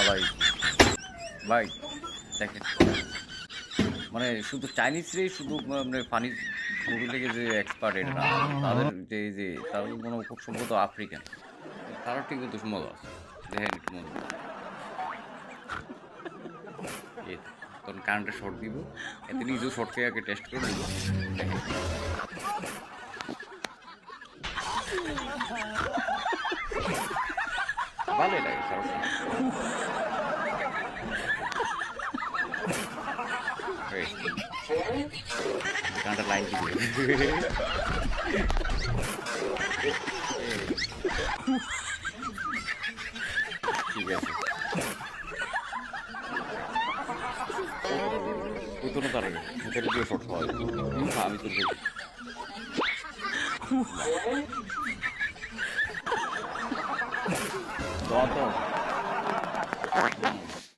আলাইকুম ভাই। দেখেন মানে শুধু চাইনিজরাই শুধু মানে ফানি মুভি থেকে যে এক্সপার্ট এটা না, তাদের যে তারা মনে হয় খুব সম্ভবত আফ্রিকান, তারা ঠিক কিন্তু মজা আছে। দেখেন একটু মজা, এই তখন কারেন্টের শর্ট দিব, এতে নিজেও শর্ট খেয়ে আগে টেস্ট করে নিব। দেখেন ভালোই লাগে, খারাপ না। এই, কারেন্টের লাইন কি দিবে? ঠিক আছে, তুই তো না তার আগে মুখের দিয়ে শর্ট খাওয়া যাবে। আমি তো দেখি তো